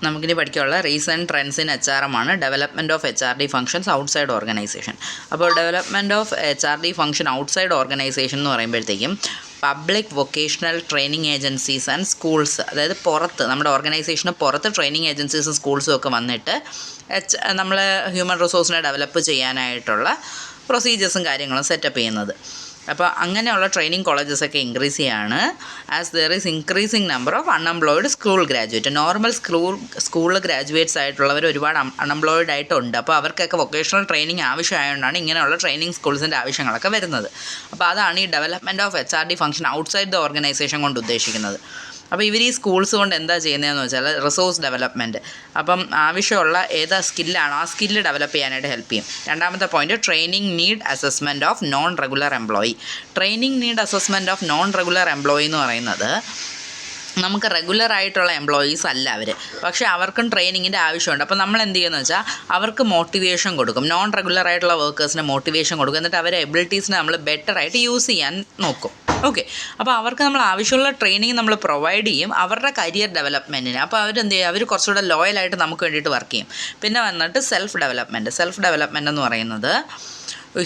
നമുക്കിനി പഠിക്കാനുള്ള recent trends in HRM ആണ്. Development of HRD functions outside organisation. അപ്പോൾ development of HRD function outside organisation എന്ന് പറയുമ്പോഴത്തേക്കും public vocational training agencies and schools, അതായത് പുറത്ത് നമ്മുടെ ഓർഗനൈസേഷന് പുറത്ത് ട്രെയിനിങ് ഏജൻസീസും സ്കൂൾസും ഒക്കെ വന്നിട്ട് നമ്മൾ ഹ്യൂമൻ റിസോഴ്സിനെ ഡെവലപ്പ് ചെയ്യാനായിട്ടുള്ള പ്രൊസീജിയേഴ്സും കാര്യങ്ങളും സെറ്റപ്പ് ചെയ്യുന്നത്. അപ്പോൾ അങ്ങനെയുള്ള ട്രെയിനിങ് കോളേജസൊക്കെ ഇൻക്രീസ് ചെയ്യാണ്. As there is increasing number of unemployed school graduate. Normal school graduates ആയിട്ടുള്ളവർ ഒരുപാട് അൺഎംപ്ലോയിഡ് ആയിട്ടുണ്ട്. അപ്പോൾ അവർക്കൊക്കെ വൊക്കേഷണൽ ട്രെയിനിങ് ആവശ്യമായതുകൊണ്ടാണ് ഇങ്ങനെയുള്ള ട്രെയിനിങ് സ്കൂൾസിൻ്റെ ആവശ്യങ്ങളൊക്കെ വരുന്നത്. അപ്പോൾ അതാണ് ഈ development of HRD function outside the organisation കൊണ്ട് ഉദ്ദേശിക്കുന്നത്. അപ്പോൾ ഇവർ ഈ സ്കൂൾസ് കൊണ്ട് എന്താ ചെയ്യുന്നതെന്ന് വെച്ചാൽ റിസോഴ്സ് ഡെവലപ്മെൻറ്റ്. അപ്പം ആവശ്യമുള്ള ഏതാ സ്കില്ലാണോ ആ സ്കില്ല് ഡെവലപ്പ് ചെയ്യാനായിട്ട് ഹെൽപ്പ് ചെയ്യും. രണ്ടാമത്തെ point training need assessment of non regular employee. Training need assessment of non regular employee എന്ന് പറയുന്നത് നമുക്ക് റെഗുലർ ആയിട്ടുള്ള എംപ്ലോയീസ് അല്ല അവർ, പക്ഷേ അവർക്കും ട്രെയിനിങ്ങിൻ്റെ ആവശ്യമുണ്ട്. അപ്പോൾ നമ്മൾ എന്ത് ചെയ്യുമെന്ന് വെച്ചാൽ അവർക്ക് മോട്ടിവേഷൻ കൊടുക്കും. നോൺ റെഗുലർ ആയിട്ടുള്ള വർക്കേഴ്സിന് മോട്ടിവേഷൻ കൊടുക്കും. എന്നിട്ട് അവരെ എബിലിറ്റീസിനെ നമ്മൾ ബെറ്ററായിട്ട് യൂസ് ചെയ്യാൻ നോക്കും. ഓക്കെ, അപ്പോൾ അവർക്ക് നമ്മൾ ആവശ്യമുള്ള ട്രെയിനിങ് നമ്മൾ പ്രൊവൈഡ് ചെയ്യും അവരുടെ കരിയർ ഡെവലപ്മെൻറ്റിന്. അപ്പോൾ അവരെന്ത് ചെയ്യും, അവർ കുറച്ചുകൂടെ ലോയലായിട്ട് നമുക്ക് വേണ്ടിയിട്ട് വർക്ക് ചെയ്യും. പിന്നെ വന്നിട്ട് സെൽഫ് ഡെവലപ്മെൻറ്റ് എന്ന് പറയുന്നത്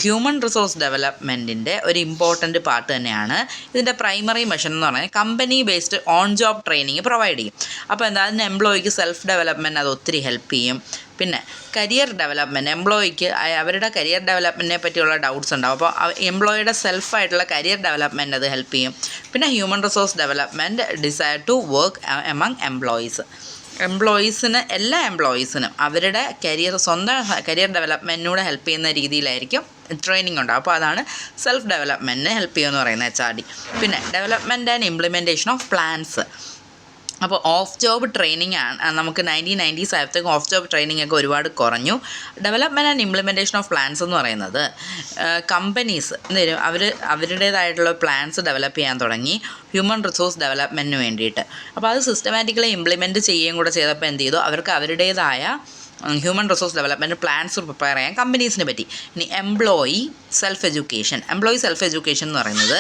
ഹ്യൂമൻ റിസോഴ്സ് ഡെവലപ്മെൻറ്റിൻ്റെ ഒരു ഇമ്പോർട്ടൻറ്റ് പാർട്ട് തന്നെയാണ്. ഇതിൻ്റെ പ്രൈമറി മെഷർ എന്ന് പറഞ്ഞാൽ company based on job training provide ചെയ്യും. അപ്പോൾ എന്താ അതിന് എംപ്ലോയിക്ക് സെൽഫ് ഡെവലപ്മെൻറ്റ് അത് ഒത്തിരി ഹെൽപ്പ് ചെയ്യും. പിന്നെ കരിയർ ഡെവലപ്മെൻറ്റ്, എംപ്ലോയിക്ക് അവരുടെ കരിയർ ഡെവലപ്മെൻറ്റിനെ പറ്റിയുള്ള ഡൗട്ട്സ് ഉണ്ടാവും. അപ്പോൾ എംപ്ലോയിയുടെ സെൽഫായിട്ടുള്ള കരിയർ ഡെവലപ്മെൻറ്റ് അത് ഹെൽപ്പ് ചെയ്യും. പിന്നെ human resource development desire to work among എംപ്ലോയീസിന് എല്ലാ എംപ്ലോയീസിനും അവരുടെ സ്വന്തം കരിയർ ഡെവലപ്മെൻറ്റിനൂടെ ഹെൽപ്പ് ചെയ്യുന്ന രീതിയിലായിരിക്കും ട്രെയിനിങ് ഉണ്ടാവും. അപ്പോൾ അതാണ് സെൽഫ് ഡെവലപ്മെൻറ്റിന് ഹെൽപ്പ് ചെയ്യുമെന്ന് പറയുന്നത് HRD. പിന്നെ development and implementation of plans. അപ്പോൾ ഓഫ് ജോബ് ട്രെയിനിങ് ആണ്. നമുക്ക് 1990s ആയപ്പോഴത്തേക്കും ഓഫ് ജോബ് ട്രെയിനിങ് ഒക്കെ ഒരുപാട് കുറഞ്ഞു. Development and implementation of plans എന്ന് പറയുന്നത് കമ്പനീസ് അവരുടേതായിട്ടുള്ള പ്ലാൻസ് ഡെവലപ്പ് ചെയ്യാൻ തുടങ്ങി ഹ്യൂമൻ റിസോഴ്സ് ഡെവലപ്മെൻറ്റിന് വേണ്ടിയിട്ട്. അപ്പോൾ അത് സിസ്റ്റമാറ്റിക്കലി ഇംപ്ലിമെൻറ്റ് ചെയ്യുകയും കൂടെ ചെയ്തപ്പോൾ എന്ത് ചെയ്തു, അവർക്ക് അവരുടേതായ human resource development plans prepare ചെയ്യാൻ കമ്പനീസിനെ പറ്റി. ഇനി എംപ്ലോയി സെൽഫ് എഡ്യൂക്കേഷൻ എന്ന് പറയുന്നത്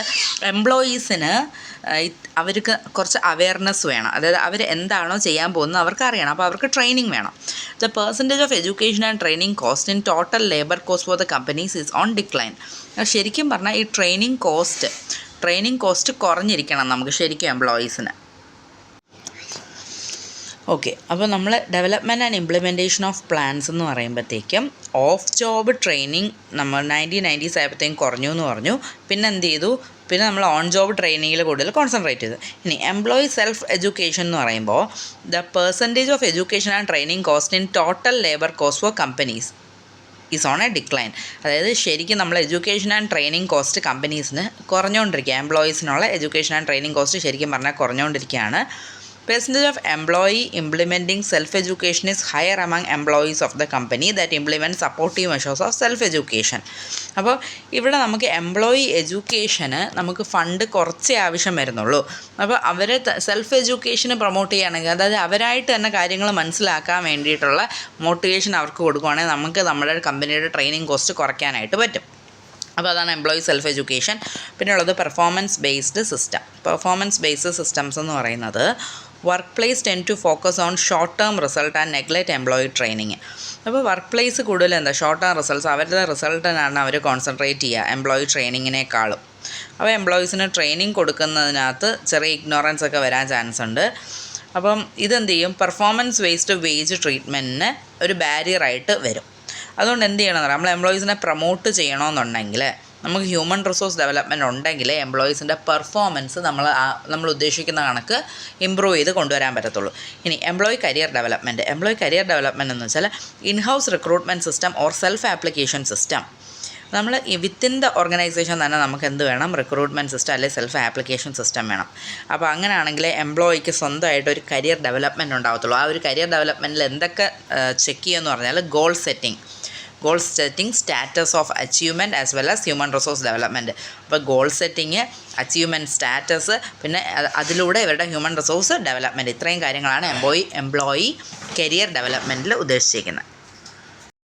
എംപ്ലോയീസിന് അവർക്ക് കുറച്ച് അവെയർനെസ് വേണം. അതായത് അവർ എന്താണോ ചെയ്യാൻ പോകുന്നത് അവർക്ക് അറിയണം. അപ്പോൾ അവർക്ക് ട്രെയിനിങ് വേണം. The percentage of education and training cost in total labour cost for the companies is on decline. ശരിക്കും പറഞ്ഞാൽ ഈ ട്രെയിനിങ് കോസ്റ്റ് കുറഞ്ഞിരിക്കണം നമുക്ക് ശരിക്കും എംപ്ലോയീസിന്. ഓക്കെ, അപ്പോൾ നമ്മൾ development and implementation of plans എന്ന് പറയുമ്പോഴത്തേക്കും ഓഫ് ജോബ് ട്രെയിനിങ് നമ്മൾ 1990s ആയപ്പോഴത്തേക്കും കുറഞ്ഞു എന്ന് പറഞ്ഞു. പിന്നെ എന്ത് ചെയ്തു, പിന്നെ നമ്മൾ ഓൺ ജോബ് ട്രെയിനിങ്ങിൽ കൂടുതൽ കോൺസെൻട്രേറ്റ് ചെയ്തു. ഇനി എംപ്ലോയി സെൽഫ് എഡ്യൂക്കേഷൻ എന്ന് പറയുമ്പോൾ the percentage of education and training cost in total labour cost for companies is on a decline. അതായത് ശരിക്കും നമ്മൾ എഡ്യൂക്കേഷൻ ആൻഡ് ട്രെയിനിങ് കോസ്റ്റ് കമ്പനീസിന് കുറഞ്ഞുകൊണ്ടിരിക്കുക. എംപ്ലോയീസിനുള്ള എഡ്യൂക്കേഷൻ ആൻഡ് ട്രെയിനിങ് കോസ്റ്റ് ശരിക്കും പറഞ്ഞാൽ കുറഞ്ഞുകൊണ്ടിരിക്കുകയാണ്. Percentage of employee implementing self-education is higher among employees of the company that implement supportive measures of self-education. അപ്പോൾ ഇവിടെ നമുക്ക് എംപ്ലോയി എഡ്യൂക്കേഷന് നമുക്ക് ഫണ്ട് കുറച്ചേ ആവശ്യം വരുന്നുള്ളൂ. അപ്പോൾ അവരെ സെൽഫ് എഡ്യൂക്കേഷന് പ്രൊമോട്ട് ചെയ്യുകയാണെങ്കിൽ, അതായത് അവരായിട്ട് തന്നെ കാര്യങ്ങൾ മനസ്സിലാക്കാൻ വേണ്ടിയിട്ടുള്ള മോട്ടിവേഷൻ അവർക്ക് കൊടുക്കുകയാണെങ്കിൽ നമുക്ക് നമ്മുടെ കമ്പനിയുടെ ട്രെയിനിങ് കോസ്റ്റ് കുറയ്ക്കാനായിട്ട് പറ്റും. അപ്പോൾ അതാണ് എംപ്ലോയി സെൽഫ് എഡ്യൂക്കേഷൻ. പിന്നെ ഉള്ളത് പെർഫോമൻസ് ബേസ്ഡ് സിസ്റ്റംസ് എന്ന് പറയുന്നത് workplace tend to focus on short term result and neglect employee training. അപ്പോൾ വർക്ക് പ്ലേസ് കൂടുതൽ ഷോർട്ട് ടേം റിസൾട്ട്സ്, അവരുടെ റിസൾട്ടിനാണ് അവർ കോൺസെൻട്രേറ്റ് ചെയ്യുക എംപ്ലോയി ട്രെയിനിങ്ങിനേക്കാളും. അപ്പോൾ എംപ്ലോയീസിന് ട്രെയിനിങ് കൊടുക്കുന്നതിനകത്ത് ചെറിയ ഇഗ്നോറൻസ് ഒക്കെ വരാൻ ചാൻസ് ഉണ്ട്. അപ്പം ഇതെന്ത് ചെയ്യും, പെർഫോമൻസ് ബേസ്ഡ് വേജ് ട്രീറ്റ്മെൻറ്റിന് ഒരു ബാരിയറായിട്ട് വരും. അതുകൊണ്ട് എന്ത് ചെയ്യണമെന്ന് പറയാം, നമ്മൾ എംപ്ലോയീസിനെ പ്രൊമോട്ട് ചെയ്യണമെന്നുണ്ടെങ്കിൽ നമുക്ക് ഹ്യൂമൻ റിസോഴ്സ് ഡെവലപ്മെൻറ്റ് ഉണ്ടെങ്കിൽ എംപ്ലോയീസിൻ്റെ പെർഫോമൻസ് നമ്മൾ ഉദ്ദേശിക്കുന്ന കണക്ക് ഇമ്പ്രൂവ് ചെയ്ത് കൊണ്ടുവരാൻ പറ്റത്തുള്ളൂ. ഇനി എംപ്ലോയി കരിയർ ഡെവലപ്മെൻറ്റ് എന്ന് വെച്ചാൽ in-house recruitment system or self application system. നമ്മൾ വിത്തിൻ ദ ഓർഗനൈസേഷൻ തന്നെ നമുക്ക് എന്ത് വേണം, റിക്രൂട്ട്മെൻറ്റ് സിസ്റ്റം അല്ലെങ്കിൽ സെൽഫ് ആപ്ലിക്കേഷൻ സിസ്റ്റം വേണം. അപ്പോൾ അങ്ങനെയാണെങ്കിൽ എംപ്ലോയിക്ക് സ്വന്തമായിട്ട് ഒരു കരിയർ ഡെവലപ്മെൻറ്റ് ഉണ്ടാകത്തുള്ളൂ. ആ ഒരു കരിയർ ഡെവലപ്മെൻറ്റിൽ എന്തൊക്കെ ചെക്ക് ചെയ്യുമെന്ന് പറഞ്ഞാൽ goal setting, status of achievement as well as human resource development. അപ്പോൾ ഗോൾ സെറ്റിങ്, അച്ചീവ്മെൻറ്റ് സ്റ്റാറ്റസ്, പിന്നെ അതിലൂടെ ഇവരുടെ ഹ്യൂമൻ റിസോഴ്സ് ഡെവലപ്മെൻറ്റ്, ഇത്രയും കാര്യങ്ങളാണ് എംപ്ലോയി കരിയർ ഡെവലപ്മെൻറ്റിൽ ഉദ്ദേശിച്ചിരിക്കുന്നത്.